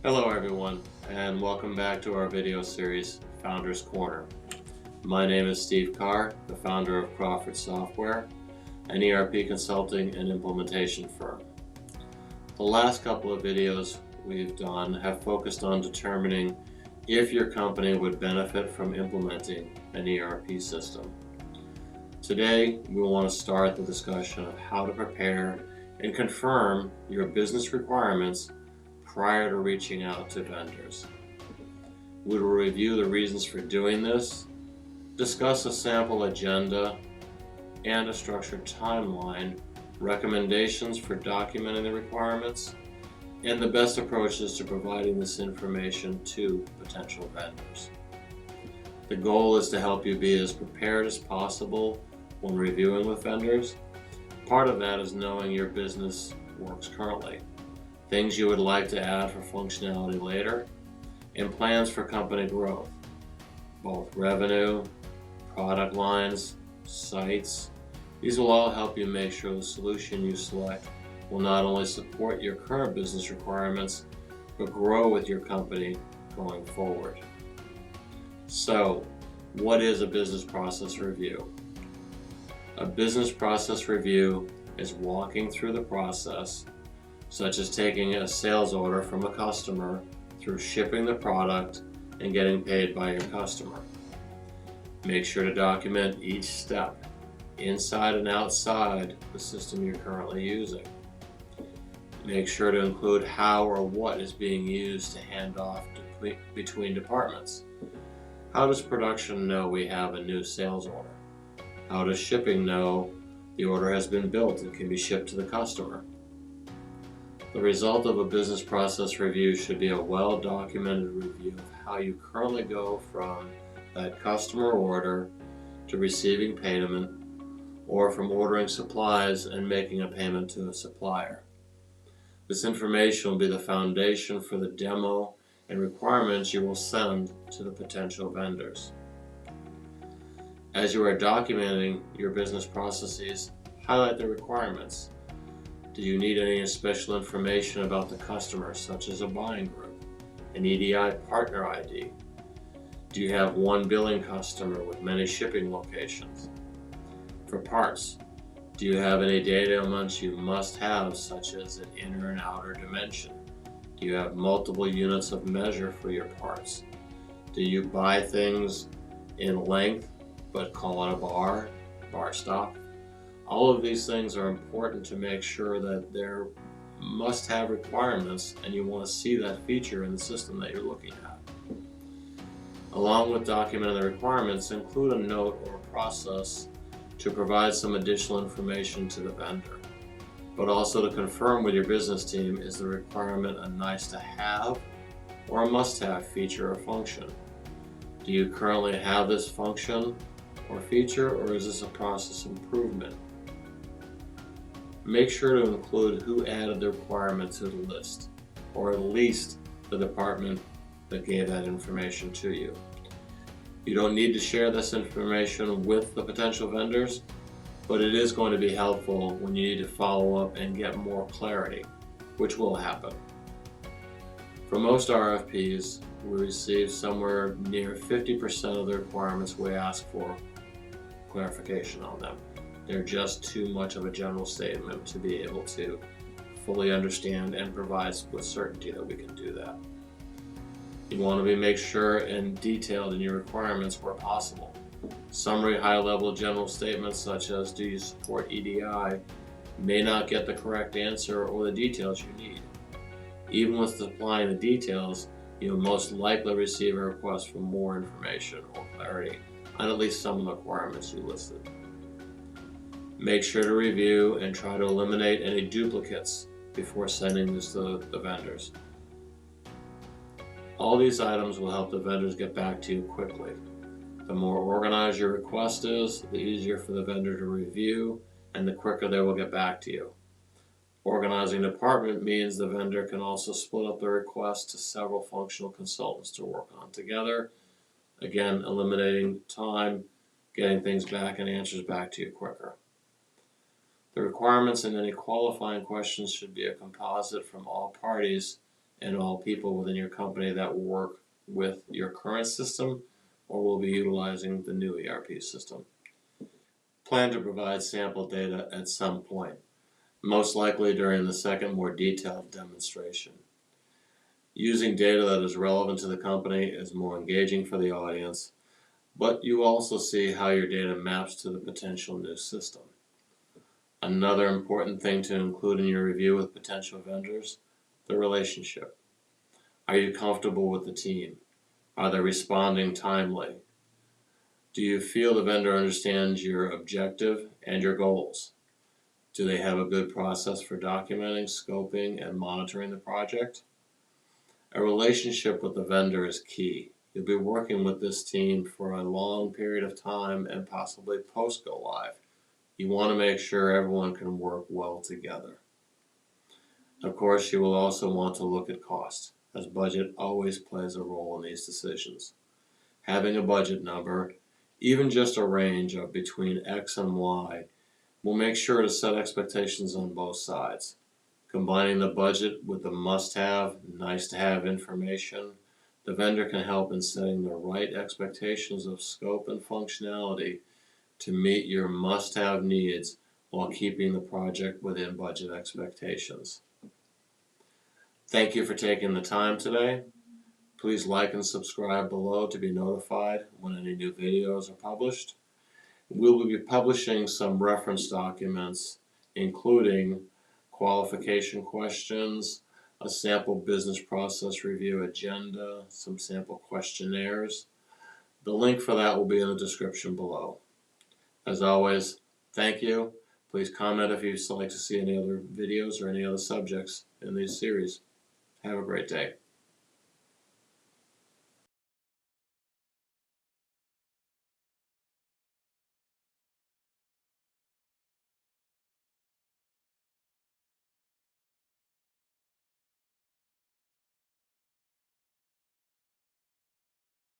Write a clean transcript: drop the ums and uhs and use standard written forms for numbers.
Hello everyone, and welcome back to our video series, Founders Corner. My name is Steve Carr, the founder of Crawford Software, an ERP consulting and implementation firm. The last couple of videos we've done have focused on determining if your company would benefit from implementing an ERP system. Today, we want to start the discussion of how to prepare and confirm your business requirements prior to reaching out to vendors. We will review the reasons for doing this, discuss a sample agenda and a structured timeline, recommendations for documenting the requirements, and the best approaches to providing this information to potential vendors. The goal is to help you be as prepared as possible when reviewing with vendors. Part of that is knowing your business works currently, things you would like to add for functionality later, and plans for company growth, both revenue, product lines, sites. These will all help you make sure the solution you select will not only support your current business requirements, but grow with your company going forward. So, what is a business process review? A business process review is walking through the process, such as taking a sales order from a customer through shipping the product and getting paid by your customer. Make sure to document each step, inside and outside the system you're currently using. Make sure to include how or what is being used to hand off between departments. How does production know we have a new sales order? How does shipping know the order has been built and can be shipped to the customer? The result of a business process review should be a well-documented review of how you currently go from that customer order to receiving payment, or from ordering supplies and making a payment to a supplier. This information will be the foundation for the demo and requirements you will send to the potential vendors. As you are documenting your business processes, highlight the requirements. Do you need any special information about the customer, such as a buying group, an EDI partner ID? Do you have one billing customer with many shipping locations? For parts, do you have any data elements you must have, such as an inner and outer dimension? Do you have multiple units of measure for your parts? Do you buy things in length but call it a bar stock? All of these things are important to make sure that there must-have requirements, and you want to see that feature in the system that you're looking at. Along with documenting the requirements, include a note or a process to provide some additional information to the vendor, but also to confirm with your business team, is the requirement a nice-to-have or a must-have feature or function? Do you currently have this function or feature, or is this a process improvement? Make sure to include who added the requirement to the list, or at least the department that gave that information to you. You don't need to share this information with the potential vendors, but it is going to be helpful when you need to follow up and get more clarity, which will happen. For most RFPs, we receive somewhere near 50% of the requirements we ask for clarification on them. They're just too much of a general statement to be able to fully understand and provide with certainty that we can do that. You want to make sure and detailed in your requirements where possible. Summary high-level general statements such as do you support EDI may not get the correct answer or the details you need. Even with supplying the details, you'll most likely receive a request for more information or clarity on at least some of the requirements you listed. Make sure to review and try to eliminate any duplicates before sending this to the vendors. All these items will help the vendors get back to you quickly. The more organized your request is, the easier for the vendor to review, and the quicker they will get back to you. Organizing department means the vendor can also split up the request to several functional consultants to work on together, again eliminating time, getting things back and answers back to you quicker. The requirements and any qualifying questions should be a composite from all parties and all people within your company that will work with your current system or will be utilizing the new ERP system. Plan to provide sample data at some point, most likely during the second more detailed demonstration. Using data that is relevant to the company is more engaging for the audience, but you also see how your data maps to the potential new system. Another important thing to include in your review with potential vendors, the relationship. Are you comfortable with the team? Are they responding timely? Do you feel the vendor understands your objective and your goals? Do they have a good process for documenting, scoping, and monitoring the project? A relationship with the vendor is key. You'll be working with this team for a long period of time and possibly post go live. You want to make sure everyone can work well together. Of course, you will also want to look at cost, as budget always plays a role in these decisions. Having a budget number, even just a range of between X and Y, will make sure to set expectations on both sides. Combining the budget with the must-have, nice-to-have information, the vendor can help in setting the right expectations of scope and functionality to meet your must-have needs while keeping the project within budget expectations. Thank you for taking the time today. Please like and subscribe below to be notified when any new videos are published. We will be publishing some reference documents, including qualification questions, a sample business process review agenda, some sample questionnaires. The link for that will be in the description below. As always, thank you. Please comment if you'd like to see any other videos or any other subjects in these series. Have a great day.